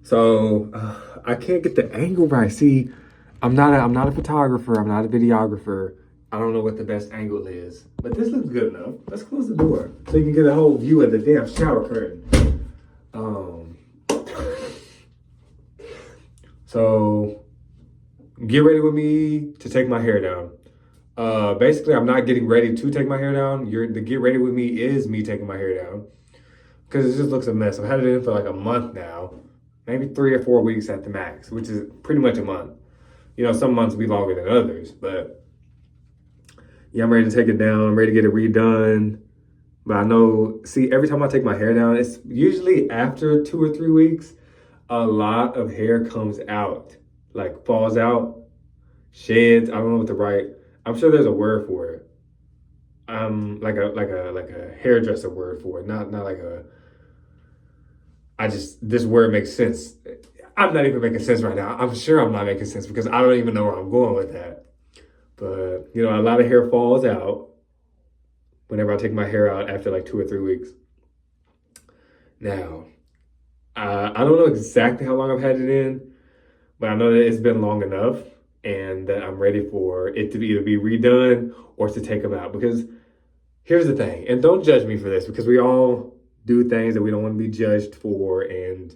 So I can't get the angle right. See, I'm not a photographer. I'm not a videographer. I don't know what the best angle is, but this looks good enough. Let's close the door so you can get a whole view of the damn shower curtain. Um, so get ready with me to take my hair down. Basically, I'm not getting ready to take my hair down. The get ready with me is me taking my hair down because it just looks a mess. I've had it in for like a month now, maybe 3 or 4 weeks at the max, which is pretty much a month. You know, some months will be longer than others, but yeah, I'm ready to take it down. I'm ready to get it redone. But I know, see, every time I take my hair down, it's usually after 2 or 3 weeks, a lot of hair comes out, like falls out, sheds. I don't know what the right. I'm sure there's a word for it. Like a hairdresser word for it, not like a. I just this word makes sense. I'm not even making sense right now. I'm sure I'm not making sense because I don't even know where I'm going with that. But you know, a lot of hair falls out whenever I take my hair out after like 2 or 3 weeks. Now, I don't know exactly how long I've had it in, but I know that it's been long enough and that I'm ready for it to either be redone or to take them out. Because here's the thing, and don't judge me for this because we all do things that we don't want to be judged for, and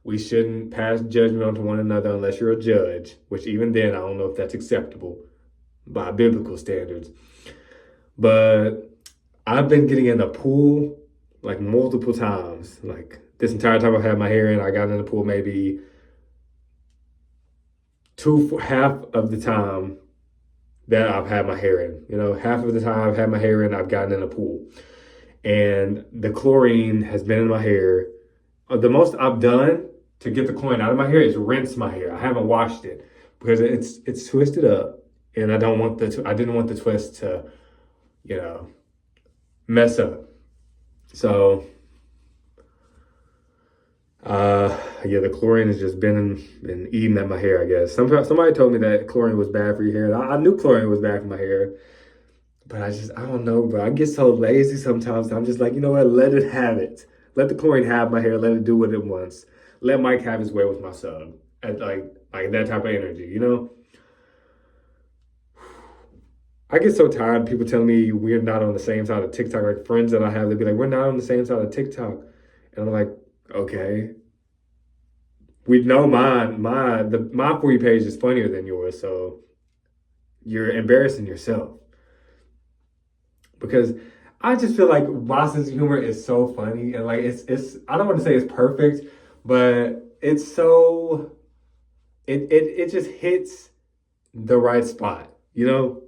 we shouldn't pass judgment onto one another unless you're a judge, which even then, I don't know if that's acceptable by biblical standards. But I've been getting in the pool like multiple times. Like this entire time I've had my hair in, I got in the pool maybe half of the time that I've had my hair in. You know, half of the time I've had my hair in, I've gotten in the pool. And the chlorine has been in my hair. The most I've done to get the chlorine out of my hair is rinse my hair. I haven't washed it because it's twisted up, and I didn't want the twist to, you know, mess up. So, yeah, the chlorine has just been eating at my hair, I guess. Somebody told me that chlorine was bad for your hair. I knew chlorine was bad for my hair, but I don't know, bro. I get so lazy sometimes. I'm just like, you know what? Let it have it. Let the chlorine have my hair. Let it do what it wants. Let Mike have his way with my sub. And like that type of energy, you know? I get so tired of people telling me we're not on the same side of TikTok. Like friends that I have, they'd be like, we're not on the same side of TikTok. And I'm like, okay. We know my For You page is funnier than yours, so you're embarrassing yourself. Because I just feel like my sense of humor is so funny and like it's I don't want to say it's perfect, but it's so it just hits the right spot, you know?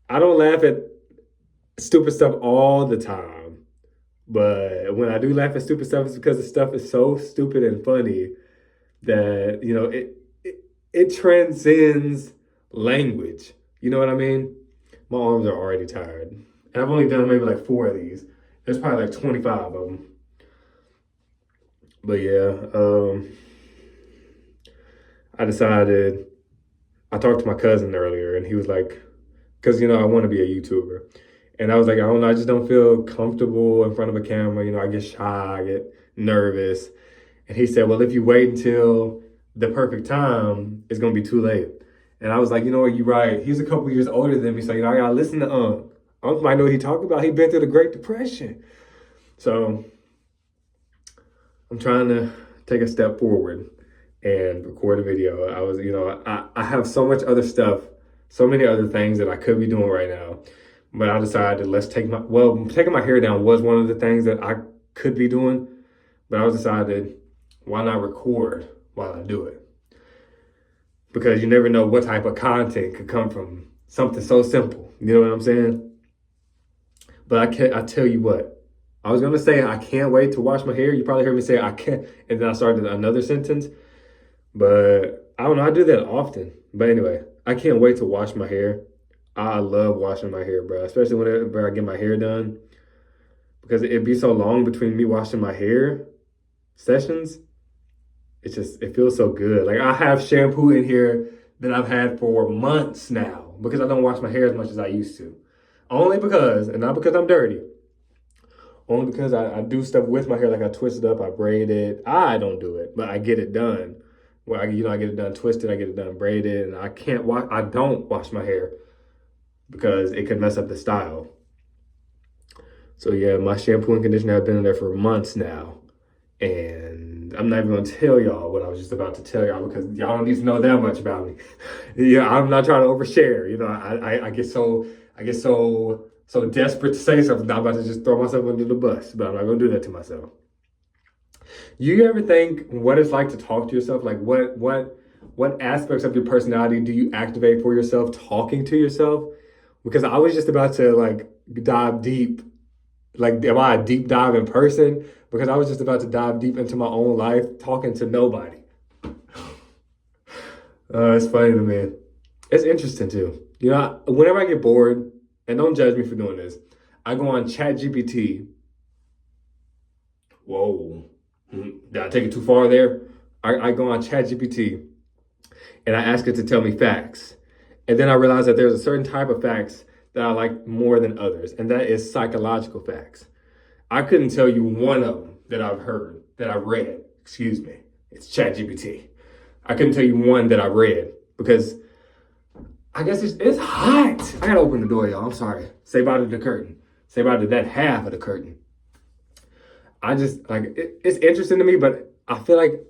I don't laugh at stupid stuff all the time, but when I do laugh at stupid stuff, it's because the stuff is so stupid and funny that, you know, it transcends language. You know what I mean? My arms are already tired. And I've only done maybe like 4 of these. There's probably like 25 of them. But yeah, I decided, I talked to my cousin earlier and he was like, because, you know, I want to be a YouTuber. And I was like, I don't know, I just don't feel comfortable in front of a camera. You know, I get shy, I get nervous. And he said, well, if you wait until the perfect time, it's going to be too late. And I was like, you know what, you're right. He's a couple years older than me. So, you know, I got to listen to Unc. Unc might know what he talking about. He been through the Great Depression. So I'm trying to take a step forward and record a video. I was, you know, I have so much other stuff, so many other things that I could be doing right now. But I decided taking my hair down was one of the things that I could be doing. But I decided, why not record while I do it? Because you never know what type of content could come from something so simple. You know what I'm saying? But I tell you what, I was gonna say I can't wait to wash my hair. You probably heard me say I can't, and then I started another sentence. But I don't know, I do that often. But anyway, I can't wait to wash my hair. I love washing my hair, bro, especially whenever I get my hair done. Because it'd be so long between me washing my hair sessions. It feels so good. Like I have shampoo in here that I've had for months now because I don't wash my hair as much as I used to. Only because, and not because I'm dirty, only because I do stuff with my hair, like I twist it up, I braid it. I don't do it, but I get it done. Well, I get it done twisted, I get it done braided, and I don't wash my hair because it could mess up the style. So yeah, my shampoo and conditioner have been in there for months now. And I'm not even gonna tell y'all what I was just about to tell y'all because y'all don't need to know that much about me. Yeah, I'm not trying to overshare. You know, I get so desperate to say something. I'm about to just throw myself under the bus, but I'm not gonna do that to myself. You ever think what it's like to talk to yourself? Like what aspects of your personality do you activate for yourself talking to yourself? Because I was just about to like dive deep. Like, am I a deep dive in person? Because I was just about to dive deep into my own life, talking to nobody. It's funny to me. It's interesting too. You know, whenever I get bored, and don't judge me for doing this, I go on ChatGPT. Whoa, did I take it too far there? I go on ChatGPT and I ask it to tell me facts. And then I realize that there's a certain type of facts that I like more than others, and that is psychological facts. I couldn't tell you one of them that I've heard, that I've read. Excuse me. It's ChatGPT. I couldn't tell you one that I've read because I guess it's hot. I gotta open the door, y'all. I'm sorry. Say bye to the curtain. Say bye to that half of the curtain. I just like it's interesting to me, but I feel like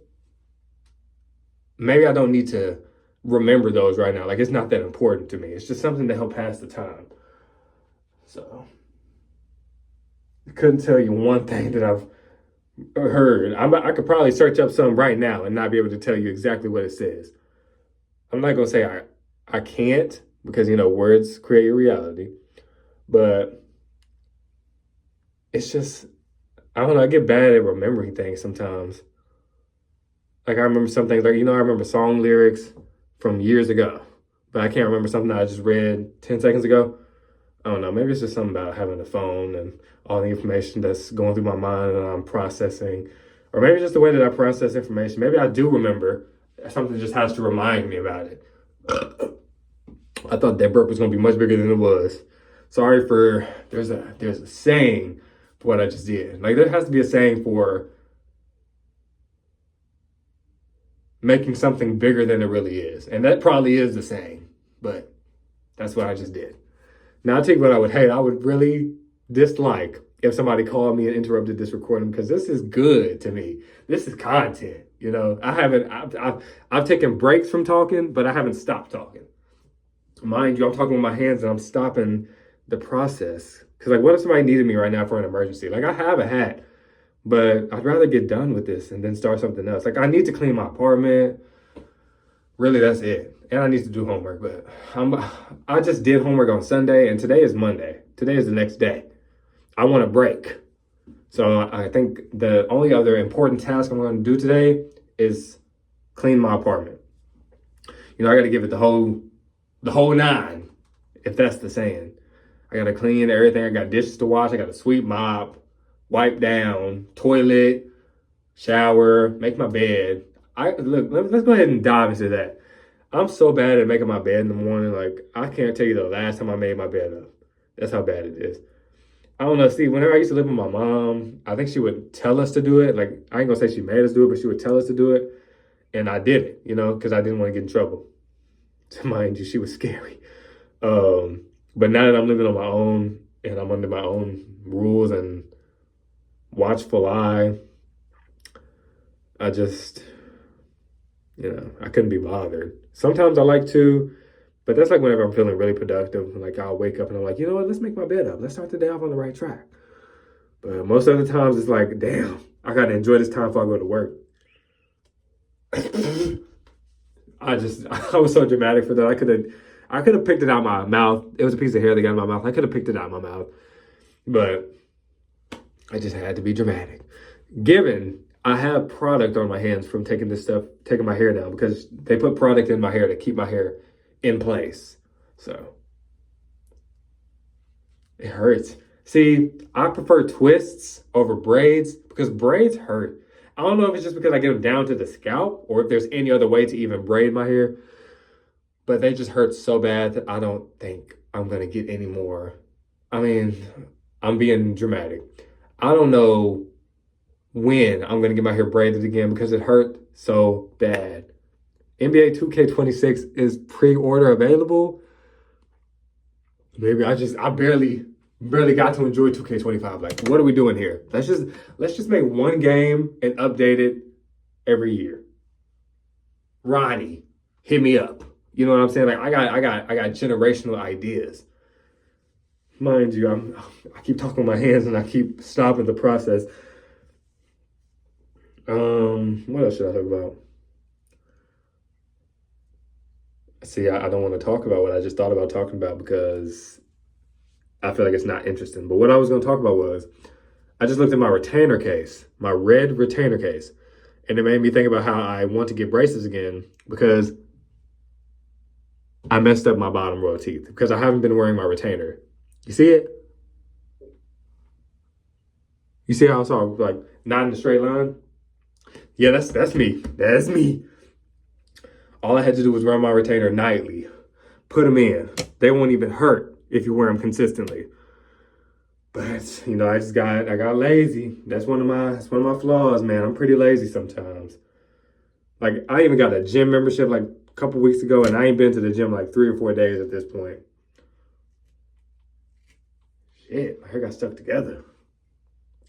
maybe I don't need to remember those right now. Like it's not that important to me. It's just something to help pass the time. So I couldn't tell you one thing that I've heard. I could probably search up some right now and not be able to tell you exactly what it says. I'm not gonna say I can't because you know words create your reality, but it's just I don't know. I get bad at remembering things sometimes. Like I remember some things like you know I remember song lyrics from years ago, but I can't remember something that I just read 10 seconds ago. I don't know. Maybe it's just something about having a phone and all the information that's going through my mind and I'm processing. Or maybe just the way that I process information. Maybe I do remember. Something just has to remind me about it. I thought that burp was going to be much bigger than it was. Sorry for, there's a saying for what I just did. Like there has to be a saying for making something bigger than it really is. And that probably is the saying, but that's what I just did. Now, I'll tell you what I would hate. I would really dislike if somebody called me and interrupted this recording because this is good to me. This is content. You know, I've taken breaks from talking, but I haven't stopped talking. Mind you, I'm talking with my hands and I'm stopping the process. Because, like, what if somebody needed me right now for an emergency? Like, I have a hat, but I'd rather get done with this and then start something else. Like, I need to clean my apartment. Really, that's it. And I need to do homework, but I just did homework on Sunday, and today is Monday. Today is the next day. I want a break. So I think the only other important task I'm going to do today is clean my apartment. You know, I got to give it the whole nine, if that's the saying. I got to clean everything. I got dishes to wash. I got to sweep, mop, wipe down, toilet, shower, make my bed. Let's go ahead and dive into that. I'm so bad at making my bed in the morning. Like, I can't tell you the last time I made my bed up. That's how bad it is. I don't know. See, whenever I used to live with my mom, I think she would tell us to do it. Like, I ain't gonna say she made us do it, but she would tell us to do it. And I did it, you know, because I didn't want to get in trouble. To mind you, she was scary. But now that I'm living on my own and I'm under my own rules and watchful eye, I just, you know, I couldn't be bothered. Sometimes I like to, but that's like whenever I'm feeling really productive. Like I'll wake up and I'm like, you know what, let's make my bed up. Let's start the day off on the right track. But most of the times it's like, damn, I gotta enjoy this time before I go to work. I was so dramatic for that. I could have picked it out my mouth. It was a piece of hair that got in my mouth. I could have picked it out my mouth, but I just had to be dramatic. Given I have product on my hands from taking my hair down because they put product in my hair to keep my hair in place. So it hurts. See, I prefer twists over braids because braids hurt. I don't know if it's just because I get them down to the scalp or if there's any other way to even braid my hair, but they just hurt so bad that I don't think I'm going to get any more. I mean, I'm being dramatic. I don't know when I'm gonna get my hair braided again because it hurt so bad. NBA 2K26 is pre-order available. Maybe I barely got to enjoy 2K25. Like, what are we doing here? Let's just make one game and update it every year. Ronnie, hit me up. You know what I'm saying? Like, I got generational ideas. Mind you, I keep talking with my hands and I keep stopping the process. What else should I talk about? See, I don't want to talk about what I just thought about talking about because I feel like it's not interesting. But what I was going to talk about was I just looked at my retainer case, my red retainer case, and it made me think about how I want to get braces again because I messed up my bottom row of teeth because I haven't been wearing my retainer. You see it? You see how it's all like not in a straight line? Yeah, that's me. That's me. All I had to do was wear my retainer nightly. Put them in. They won't even hurt if you wear them consistently. But I got lazy. That's one of my flaws, man. I'm pretty lazy sometimes. Like I even got a gym membership like a couple weeks ago, and I ain't been to the gym like 3 or 4 days at this point. Shit, my hair got stuck together.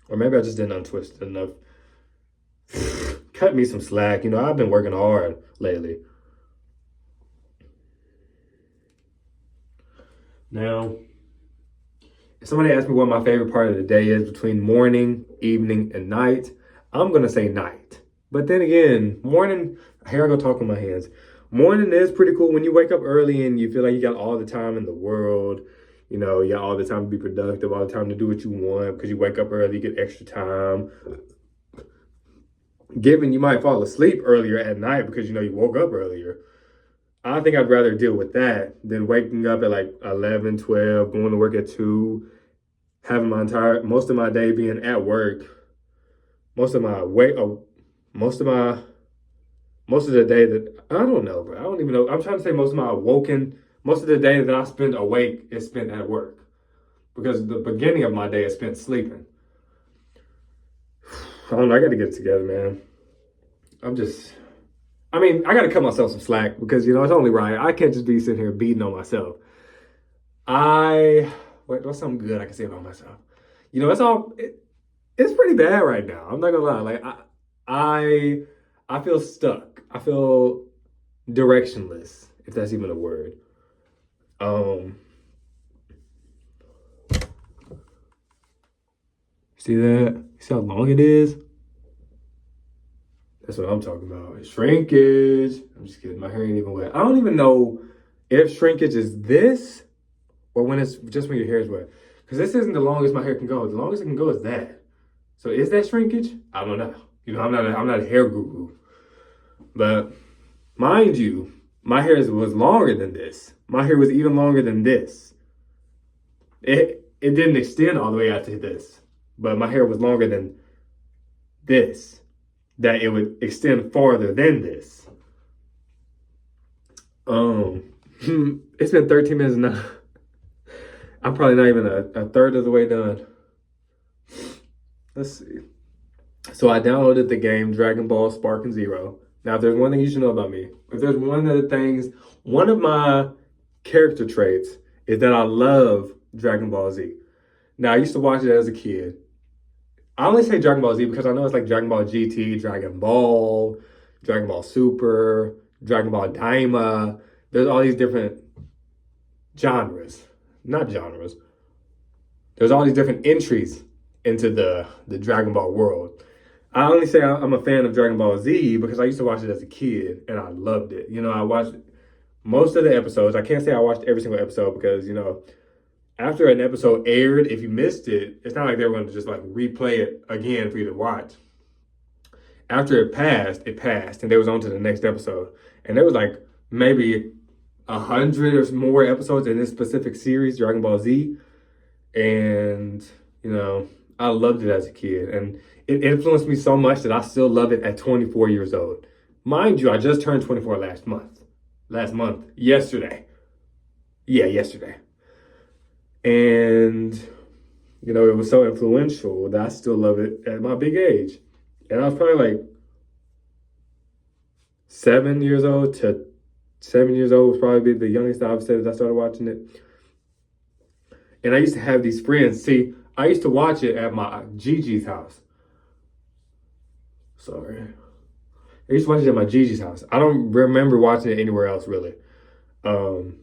Or maybe I just didn't untwist it enough. Cut me some slack. I've been working hard lately. Now, if somebody asks me what my favorite part of the day is between morning, evening, and night, I'm going to say night. But then again, morning, here I go talking with my hands. Morning is pretty cool when you wake up early and you feel like you got all the time in the world. You got all the time to be productive, all the time to do what you want because you wake up early, you get extra time. Given you might fall asleep earlier at night because you woke up earlier. I think I'd rather deal with that than waking up at like 11, 12, going to work at 2, having most of my day being at work. Most of the day that, I don't know, bro. I don't even know. I'm trying to say most of the day that I spend awake is spent at work. Because the beginning of my day is spent sleeping. I don't know, I got to get it together, man. I got to cut myself some slack because, it's only right. I can't just be sitting here beating on myself. What's something good I can say about myself? It's pretty bad right now. I'm not gonna lie. Like, I feel stuck. I feel directionless, if that's even a word. See that? You see how long it is? That's what I'm talking about. Shrinkage. I'm just kidding. My hair ain't even wet. I don't even know if shrinkage is this or when it's just when your hair is wet. Because this isn't the longest my hair can go. The longest it can go is that. So is that shrinkage? I don't know. I'm not a hair guru. But mind you, my hair was longer than this. My hair was even longer than this. It didn't extend all the way out to this. But my hair was longer than this. That it would extend farther than this. It's been 13 minutes now. I'm probably not even a third of the way done. Let's see. So I downloaded the game Dragon Ball Sparking Zero. Now, if there's one thing you should know about me, one of my character traits is that I love Dragon Ball Z. Now, I used to watch it as a kid. I only say Dragon Ball Z because I know it's like Dragon Ball GT, Dragon Ball Super, Dragon Ball Daima. There's all these different genres. Not genres. There's all these different entries into the Dragon Ball world. I only say I'm a fan of Dragon Ball Z because I used to watch it as a kid and I loved it. I watched most of the episodes. I can't say I watched every single episode because, after an episode aired, if you missed it, it's not like they were going to just like replay it again for you to watch. After it passed, and they was on to the next episode. And there was like maybe 100 or more episodes in this specific series, Dragon Ball Z. And, I loved it as a kid. And it influenced me so much that I still love it at 24 years old. Mind you, I just turned 24 last month. Yesterday. Yeah, yesterday. And You know, it was so influential that I still love it at my big age. And I was probably like 7 years old to 7 years old was probably the youngest I've said that I started watching it. And I used to have these friends. See, I used to watch it at my Gigi's house. Sorry. I used to watch it at my Gigi's house. I don't remember watching it anywhere else really. Um,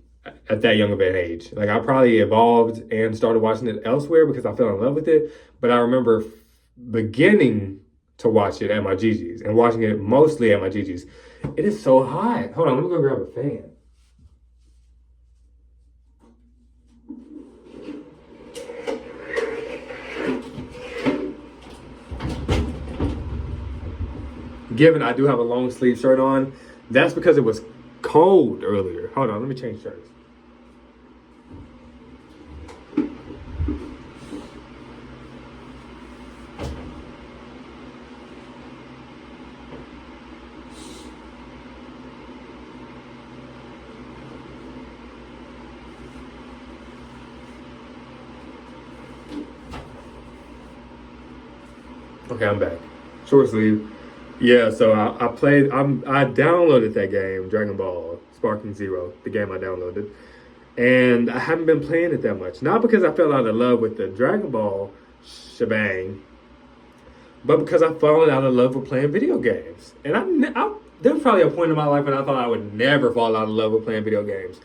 at that young of an age. Like I probably evolved and started watching it elsewhere because I fell in love with it. But I remember beginning to watch it at my Gigi's and watching it mostly at my Gigi's. It is so hot. Hold on, let me go grab a fan. Given I do have a long sleeve shirt on, that's because it was cold earlier. Hold on, let me change shirts. Okay, I'm back. Short sleeve. Yeah, so I played. I downloaded that game, Dragon Ball Sparking Zero, the game I downloaded, and I haven't been playing it that much. Not because I fell out of love with the Dragon Ball shebang, but because I've fallen out of love with playing video games. And there was probably a point in my life when I thought I would never fall out of love with playing video games.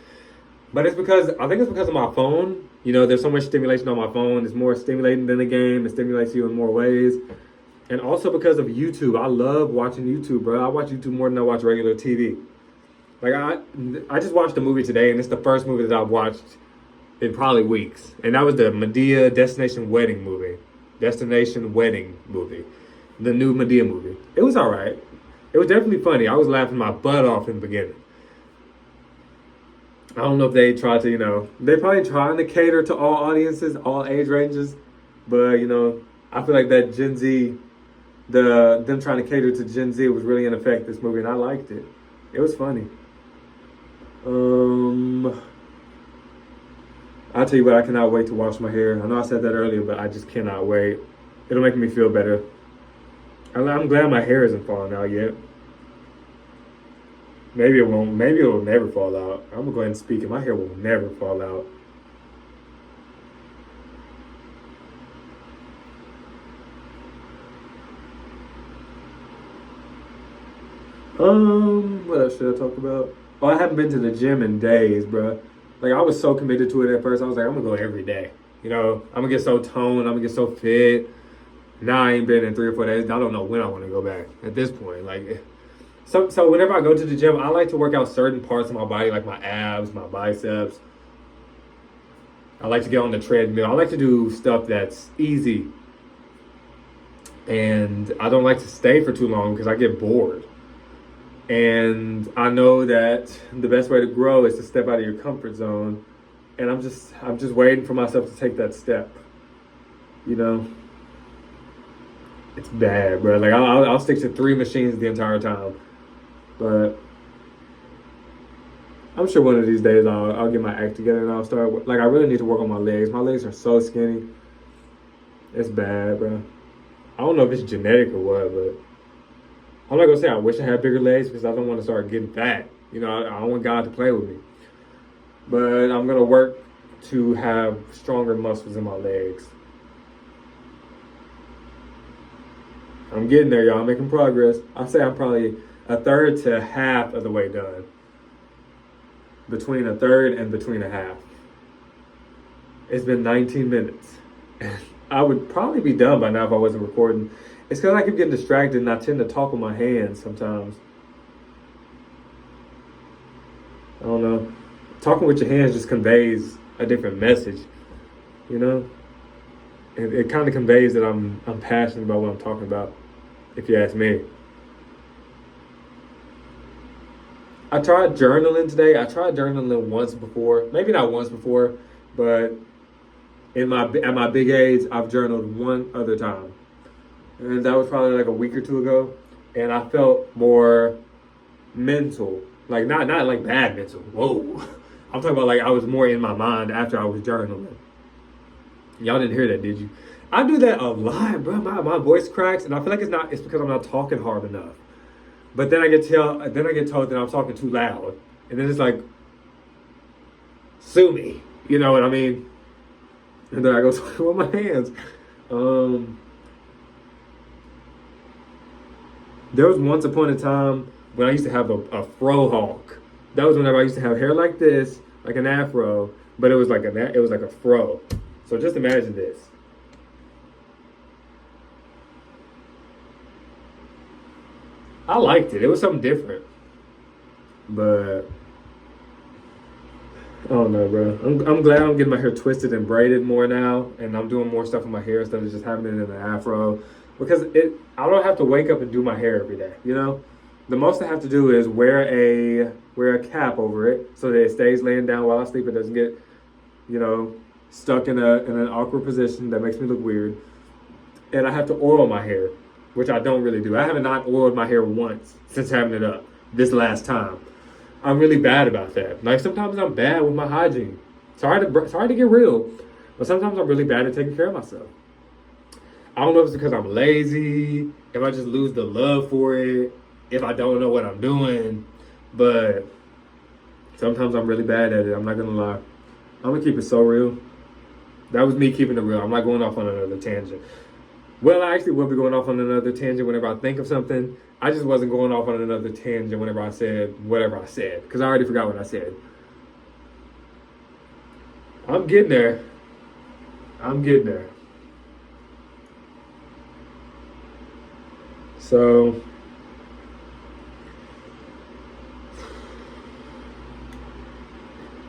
But I think it's because of my phone. You know, there's so much stimulation on my phone. It's more stimulating than a game. It stimulates you in more ways. And also because of YouTube. I love watching YouTube, bro. I watch YouTube more than I watch regular TV. Like I just watched a movie today, and it's the first movie that I've watched in probably weeks. And that was the Madea Destination Wedding movie. Destination Wedding movie. The new Madea movie. It was all right. It was definitely funny. I was laughing my butt off in the beginning. I don't know if they tried to, they probably trying to cater to all audiences, all age ranges. But, I feel like that Gen Z, them trying to cater to Gen Z was really in effect this movie, and I liked it. It was funny. I'll tell you what, I cannot wait to wash my hair. I know I said that earlier, but I just cannot wait. It'll make me feel better. I'm glad my hair isn't falling out yet. Maybe it won't. Maybe it will never fall out. I'm gonna go ahead and speak it. My hair will never fall out. What else should I talk about? Oh, I haven't been to the gym in days, bro. Like I was so committed to it at first. I was like, I'm gonna go every day. I'm gonna get so toned. I'm gonna get so fit. Now I ain't been in 3 or 4 days. I don't know when I want to go back at this point. Like, so whenever I go to the gym, I like to work out certain parts of my body, like my abs, my biceps. I like to get on the treadmill. I like to do stuff that's easy. And I don't like to stay for too long because I get bored. And I know that the best way to grow is to step out of your comfort zone. And I'm just waiting for myself to take that step. It's bad, bro. Like I'll stick to 3 machines the entire time, but I'm sure one of these days I'll get my act together and I'll start. Like I really need to work on my legs. My legs are so skinny. It's bad, bro. I don't know if it's genetic or what, but I'm not gonna say I wish I had bigger legs because I don't want to start getting fat. I don't want God to play with me, but I'm gonna work to have stronger muscles in my legs. I'm getting there, y'all. I'm making progress. I'd say I'm probably a third to half of the way done. Between a third and between a half. It's been 19 minutes. I would probably be done by now if I wasn't recording. It's because I keep getting distracted and I tend to talk with my hands sometimes. I don't know. Talking with your hands just conveys a different message, It kind of conveys that I'm passionate about what I'm talking about, if you ask me. I tried journaling today. I tried journaling once before, maybe not once before, but at my big age, I've journaled one other time, and that was probably like a week or 2 ago, and I felt more mental, like not like bad mental. Whoa, I'm talking about like I was more in my mind after I was journaling. Y'all didn't hear that, did you? I do that a lot, bro. My voice cracks, and I feel like it's because I'm not talking hard enough. But then I get told that I'm talking too loud, and then it's like, sue me. You know what I mean? And then I go talk with my hands. Um, there was once upon a time when I used to have a fro hawk. That was whenever I used to have hair like this, like an afro, but it was like a fro. So just imagine this. I liked it. It was something different, but I don't know, bro. I'm glad I'm getting my hair twisted and braided more now, and I'm doing more stuff with my hair instead of just having it in an afro. Because I don't have to wake up and do my hair every day. You know, the most I have to do is wear a cap over it so that it stays laying down while I sleep. It doesn't get, you know, stuck in an awkward position that makes me look weird. And I have to oil my hair, which I don't really do. I haven't not oiled my hair once since having it up this last time. I'm really bad about that. Like sometimes I'm bad with my hygiene. Sorry to get real, but sometimes I'm really bad at taking care of myself. I don't know if it's because I'm lazy, if I just lose the love for it, if I don't know what I'm doing, but sometimes I'm really bad at it. I'm not gonna lie. I'm gonna keep it so real. That was me keeping it real. I'm not going off on another tangent. Well, I actually will be going off on another tangent whenever I think of something. I just wasn't going off on another tangent whenever I said whatever I said, because I already forgot what I said. I'm getting there. I'm getting there. So,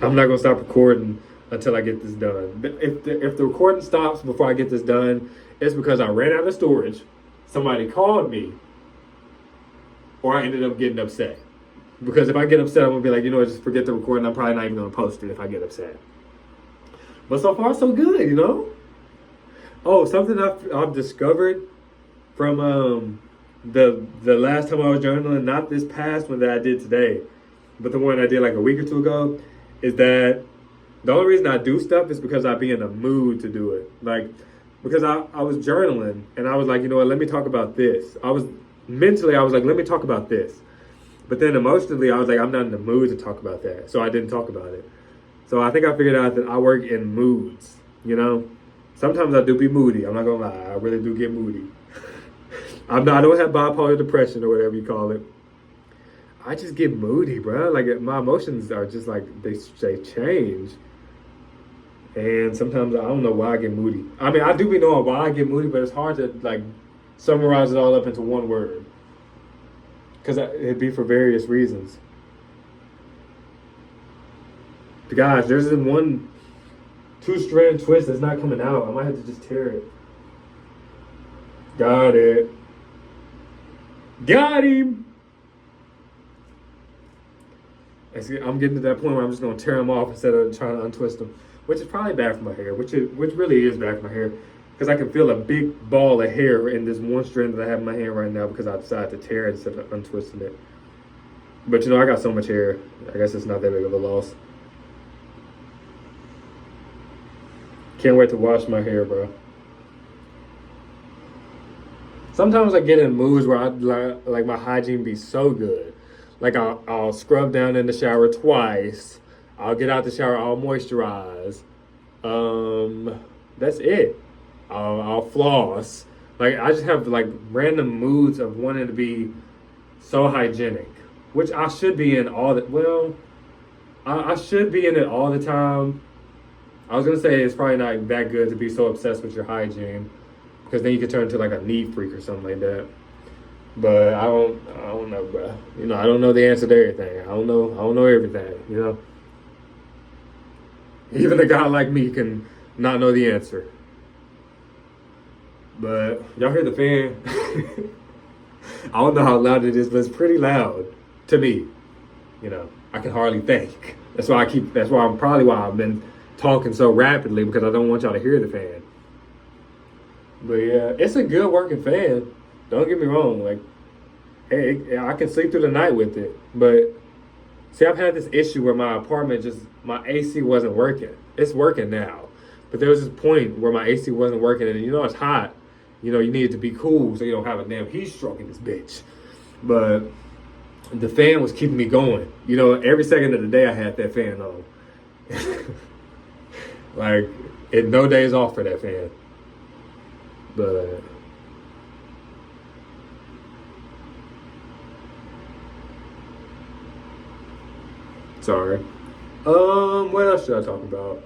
I'm not gonna stop recording until I get this done. If the recording stops before I get this done, it's because I ran out of storage, somebody called me, or I ended up getting upset. Because if I get upset, I'm gonna be like, you know what, just forget the recording. I'm probably not even gonna post it if I get upset. But so far, so good, you know. Oh, something I've discovered from the last time I was journaling, not this past one that I did today, but the one I did like a week or two ago, is that the only reason I do stuff is because I be in a mood to do it. Like, because I was journaling and I was like, you know what, let me talk about this. I was like, let me talk about this. But then emotionally, I was like, I'm not in the mood to talk about that. So I didn't talk about it. So I think I figured out that I work in moods, you know? Sometimes I do be moody. I'm not gonna lie. I really do get moody. I don't have bipolar depression or whatever you call it. I just get moody, bro. Like my emotions are just like they change, and sometimes I don't know why I get moody. I mean, I do be knowing why I get moody, but it's hard to like summarize it all up into one word because it'd be for various reasons. Guys, there's this one two-strand twist that's not coming out. I might have to just tear it. Got it. Got him. I'm getting to that point where I'm just gonna tear them off instead of trying to untwist them, which is probably bad for my hair. Which really is bad for my hair, because I can feel a big ball of hair in this one strand that I have in my hand right now because I decided to tear it instead of untwisting it. But you know, I got so much hair. I guess it's not that big of a loss. Can't wait to wash my hair, bro. Sometimes I get in moods where I like my hygiene be so good. Like I'll scrub down in the shower twice. I'll get out the shower, I'll moisturize. That's it. I'll floss. Like I just have like random moods of wanting to be so hygienic, which I should be in all the well. I should be in it all the time. I was gonna say it's probably not that good to be so obsessed with your hygiene, because then you could turn into like a neat freak or something like that. But I don't know, bro. You know, I don't know the answer to everything. I don't know everything. You know, even a guy like me can not know the answer. But y'all hear the fan? I don't know how loud it is, but it's pretty loud to me. You know, I can hardly think. That's why I've been talking so rapidly, because I don't want y'all to hear the fan. But yeah, it's a good working fan. Don't get me wrong. Like, hey, I can sleep through the night with it. But see, I've had this issue where my AC wasn't working. It's working now. But there was this point where my AC wasn't working, and you know it's hot. You know, you need it to be cool so you don't have a damn heat stroke in this bitch. But the fan was keeping me going. You know, every second of the day I had that fan on. Like, no days off for that fan. But sorry. What else should I talk about?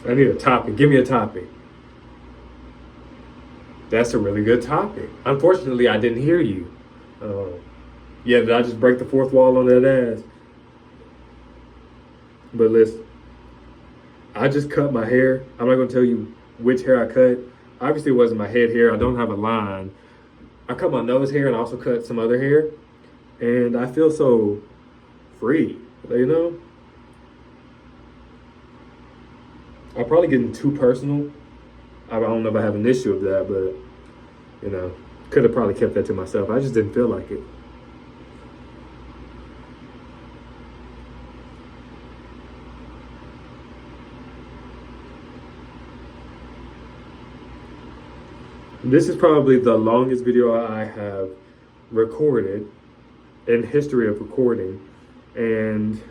I need a topic. Give me a topic. That's a really good topic. Unfortunately, I didn't hear you. Yeah, did I just break the fourth wall on that ass? But listen, I just cut my hair. I'm not gonna tell you which hair I cut. Obviously, it wasn't my head hair. I don't have a line. I cut my nose hair and I also cut some other hair, and I feel so free. You know, I'm probably getting too personal. I don't know if I have an issue with that, but you know, could have probably kept that to myself. I just didn't feel like it. This is probably the longest video I have recorded in history of recording, and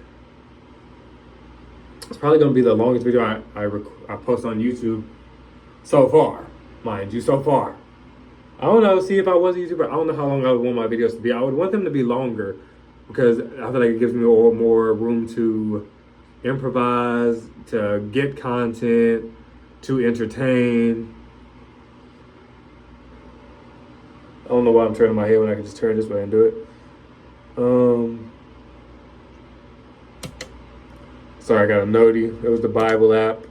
it's probably going to be the longest video I post on YouTube so far, mind you, so far. I don't know, see, if I was a YouTuber, I don't know how long I would want my videos to be. I would want them to be longer because I feel like it gives me more room to improvise, to get content, to entertain. I don't know why I'm turning my head when I can just turn this way and do it. Sorry, I got a noti. It was the Bible app.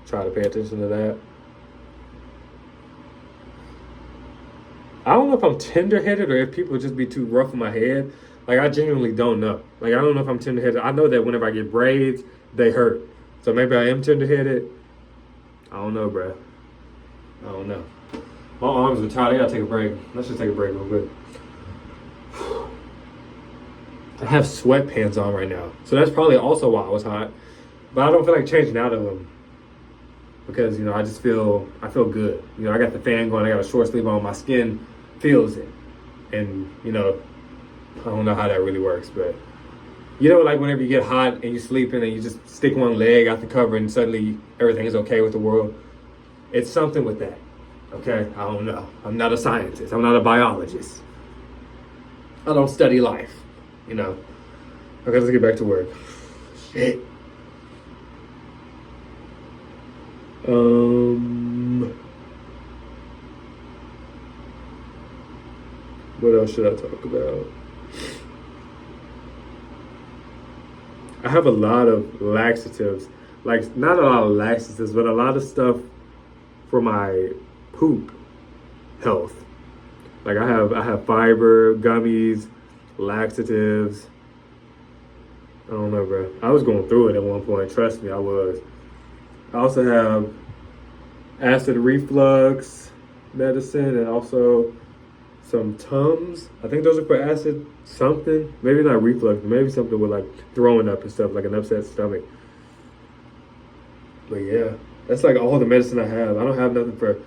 Try to pay attention to that. I don't know if I'm tender-headed or if people just be too rough on my head. Like, I genuinely don't know. Like, I don't know if I'm tender-headed. I know that whenever I get braids, they hurt. So maybe I am tender-headed. I don't know, bruh. I don't know. My arms are tired. I gotta take a break. Let's just take a break real quick. I have sweatpants on right now. So that's probably also why I was hot. But I don't feel like changing out of them. Because, you know, I feel good. You know, I got the fan going. I got a short sleeve on. My skin feels it. And, you know, I don't know how that really works. But, you know, like whenever you get hot and you're sleeping and you just stick one leg out the cover and suddenly everything is okay with the world. It's something with that. Okay, I don't know. I'm not a scientist. I'm not a biologist. I don't study life, you know. Okay, let's get back to work. Shit. What else should I talk about? I have a lot of laxatives. Like, not a lot of laxatives, but a lot of stuff for my poop health. Like I have fiber, gummies, laxatives. I don't know, bro. I was going through it at one point. Trust me, I was. I also have acid reflux medicine and also some Tums. I think those are for acid something. Maybe not reflux, but maybe something with like throwing up and stuff, like an upset stomach. But yeah, that's like all the medicine I have. I don't have nothing for.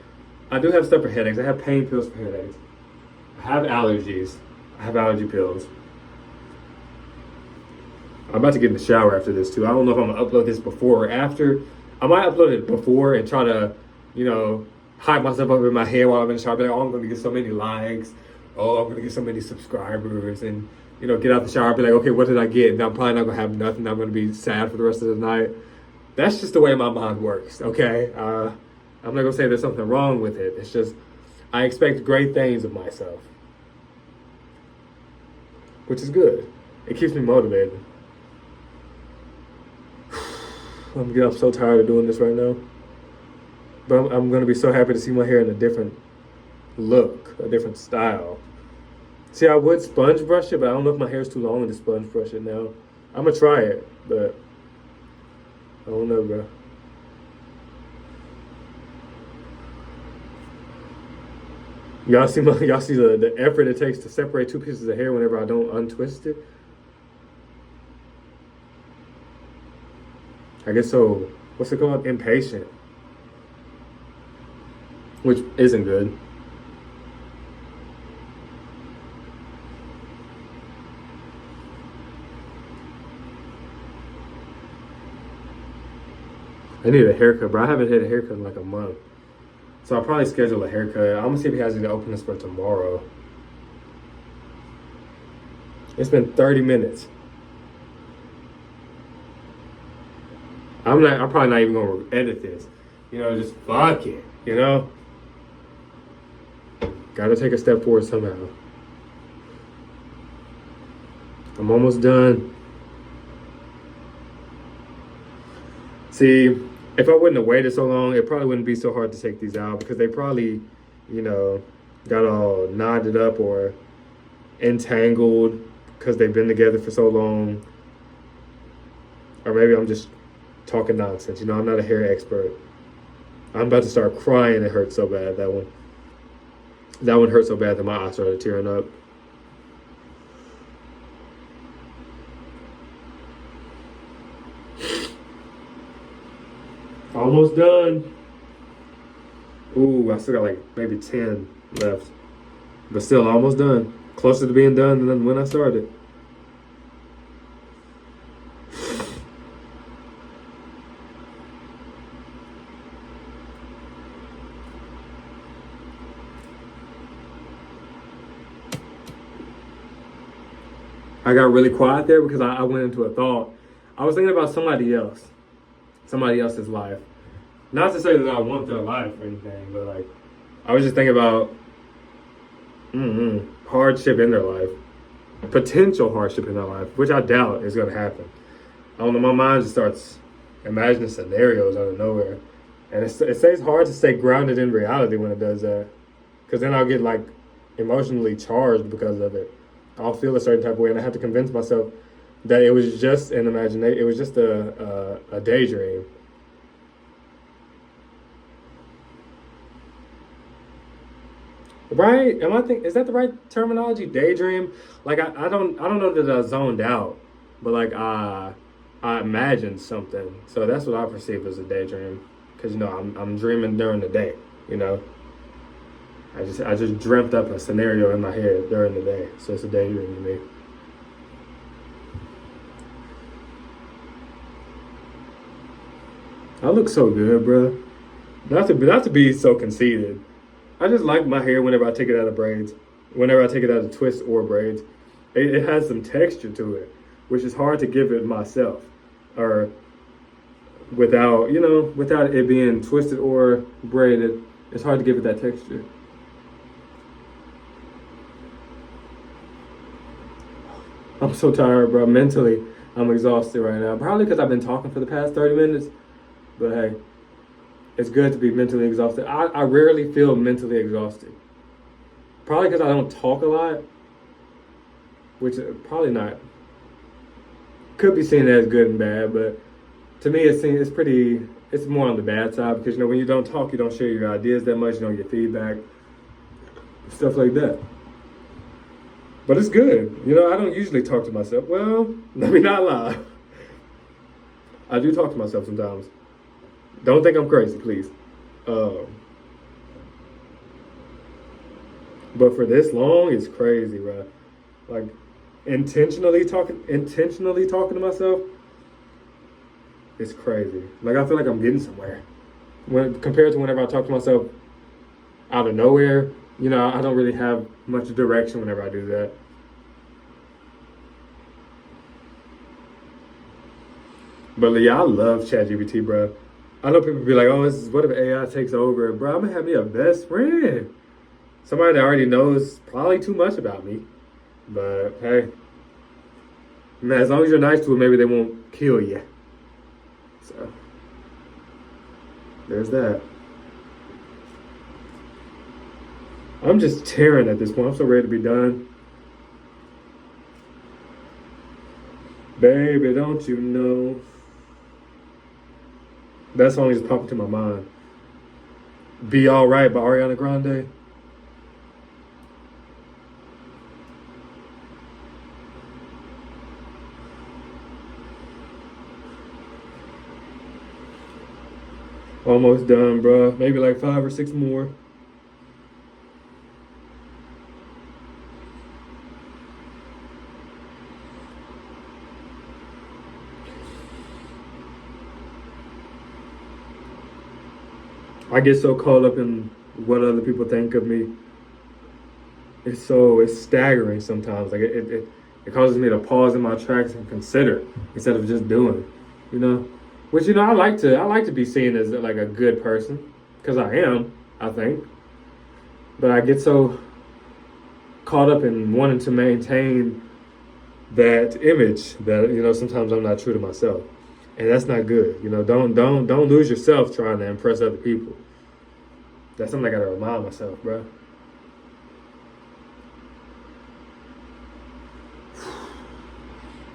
I do have stuff for headaches. I have pain pills for headaches. I have allergies. I have allergy pills. I'm about to get in the shower after this too. I don't know if I'm gonna upload this before or after. I might upload it before and try to, you know, hype myself up in my head while I'm in the shower. Be like, oh, I'm gonna get so many likes. Oh, I'm gonna get so many subscribers, and you know, get out the shower. Be like, okay, what did I get? And I'm probably not gonna have nothing. I'm gonna be sad for the rest of the night. That's just the way my mind works. Okay. I'm not gonna say there's something wrong with it. It's just I expect great things of myself, which is good. It keeps me motivated. I'm so tired of doing this right now. But I'm gonna be so happy to see my hair in a different look, a different style. See, I would sponge brush it, but I don't know if my hair's too long to sponge brush it now. I'm gonna try it, but I don't know, bro. Y'all see the effort it takes to separate two pieces of hair whenever I don't untwist it? I get so, what's it called? Impatient, which isn't good. I need a haircut, bro. I haven't had a haircut in like a month. So I'll probably schedule a haircut. I'm gonna see if he has any openings for tomorrow. It's been 30 minutes. I'm probably not even gonna edit this. Just fuck it. Gotta take a step forward somehow. I'm almost done. See, if I wouldn't have waited so long, it probably wouldn't be so hard to take these out because they probably, you know, got all knotted up or entangled because they've been together for so long. Or maybe I'm just talking nonsense. I'm not a hair expert. I'm about to start crying. It hurts so bad, that one. That one hurt so bad that my eyes started tearing up. Almost done. Ooh, I still got like maybe 10 left. But still almost done. Closer to being done than when I started. I got really quiet there because I went into a thought. I was thinking about somebody else's life. Not to say that I want their life or anything, but like, I was just thinking about hardship in their life, potential hardship in their life, which I doubt is going to happen. I don't know, my mind just starts imagining scenarios out of nowhere. And it stays hard to stay grounded in reality when it does that. Because then I'll get like emotionally charged because of it. I'll feel a certain type of way, and I have to convince myself that it was just an imagination. It was just a daydream. Right? Is that the right terminology? Daydream? Like I don't know that I zoned out, but like I imagined something. So that's what I perceive as a daydream. Because I'm dreaming during the day. You know. I just dreamt up a scenario in my head during the day, so it's a daydream to me. I look so good, bro. Not to be so conceited. I just like my hair whenever I take it out of braids, whenever I take it out of twists or braids. It has some texture to it, which is hard to give it myself, or without it being twisted or braided. It's hard to give it that texture. I'm so tired, bro. Mentally, I'm exhausted right now. Probably because I've been talking for the past 30 minutes. But hey, it's good to be mentally exhausted. I rarely feel mentally exhausted. Probably because I don't talk a lot, which probably not. Could be seen as good and bad, but to me, it's more on the bad side because, when you don't talk, you don't share your ideas that much, you don't get feedback, stuff like that. But it's good. I don't usually talk to myself. Well, let me not lie. I do talk to myself sometimes. Don't think I'm crazy, please. Um, but for this long, it's crazy, bro. Like intentionally talking to myself, it's crazy. Like I feel like I'm getting somewhere. When compared to whenever I talk to myself out of nowhere, I don't really have much direction whenever I do that. But yeah, I love ChatGPT, bro. I know people be like, "Oh, what if AI takes over?" Bro, I'm gonna have me a best friend, somebody that already knows probably too much about me. But hey, man, as long as you're nice to it, maybe they won't kill you. So there's that. I'm just tearing at this point. I'm so ready to be done. Baby, don't you know? That song just popped into my mind. Be Alright by Ariana Grande. Almost done, bro. Maybe like 5 or 6 more. I get so caught up in what other people think of me. It's staggering sometimes. Like it causes me to pause in my tracks and consider instead of just doing, you know. Which I like to be seen as like a good person because I am, I think. But I get so caught up in wanting to maintain that image that sometimes I'm not true to myself, and that's not good. Don't lose yourself trying to impress other people. That's something I gotta remind myself, bro.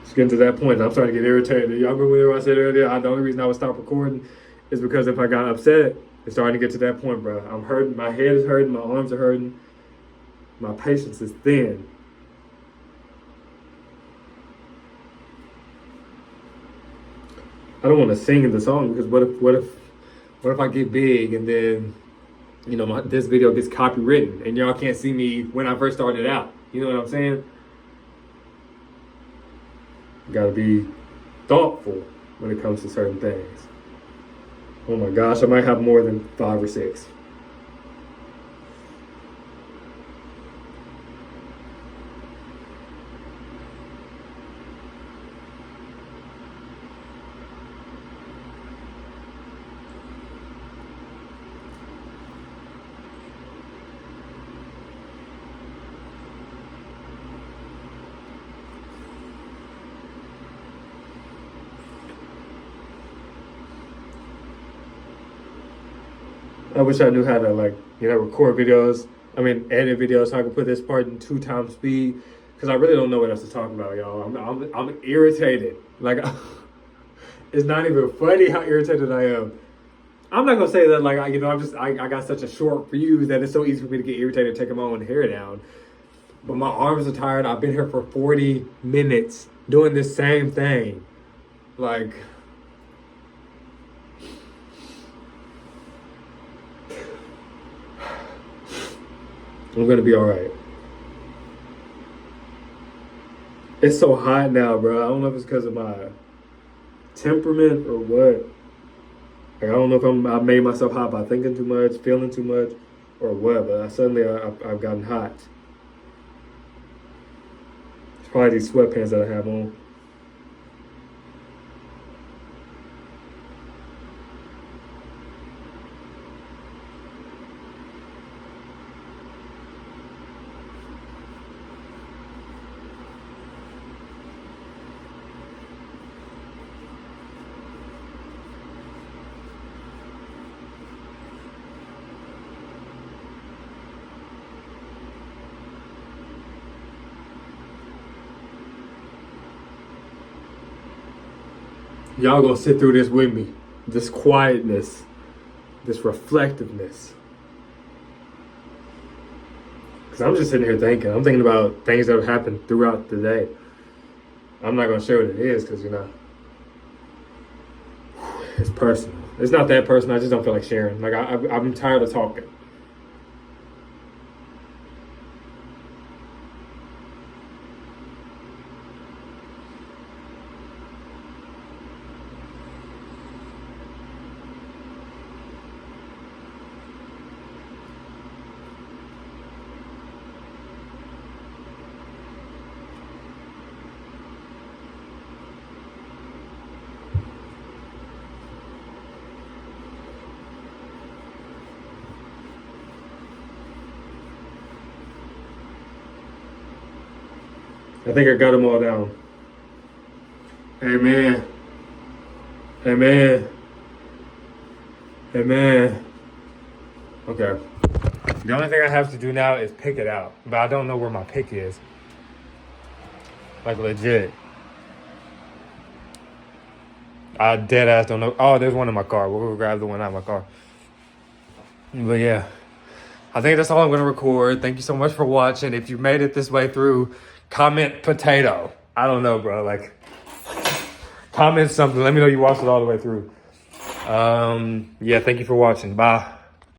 It's getting to that point. I'm starting to get irritated. Y'all remember what I said earlier? The only reason I would stop recording is because if I got upset, it's starting to get to that point, bro. I'm hurting. My head is hurting. My arms are hurting. My patience is thin. I don't want to sing in the song because what if I get big and then this video gets copywritten and y'all can't see me when I first started out. You know what I'm saying? Got to be thoughtful when it comes to certain things. Oh my gosh, I might have more than 5 or 6. I wish I knew how to record videos. Edit videos so I can put this part in 2 times speed. Cause I really don't know what else to talk about, y'all. I'm irritated. Like it's not even funny how irritated I am. I'm not gonna say that I got such a short fuse that it's so easy for me to get irritated and take my own hair down. But my arms are tired. I've been here for 40 minutes doing this same thing. Like. I'm gonna be all right. It's so hot now, bro. I don't know if it's because of my temperament or what. Like, I don't know if I made myself hot by thinking too much, feeling too much, or what. But I've gotten hot. It's probably these sweatpants that I have on. Y'all gonna sit through this with me. This quietness, this reflectiveness. Because I'm just sitting here thinking. I'm thinking about things that have happened throughout the day. I'm not gonna share what it is because it's personal. It's not that personal. I just don't feel like sharing. Like I'm tired of talking. I think I got them all down. Amen. Amen. Amen. Okay. The only thing I have to do now is pick it out. But I don't know where my pick is. Like legit. I dead ass don't know. Oh, there's one in my car. We'll go grab the one out of my car. But yeah. I think that's all I'm going to record. Thank you so much for watching. If you made it this way through, comment potato. I don't know, bro. Like, comment something. Let me know you watched it all the way through. Yeah, thank you for watching. Bye.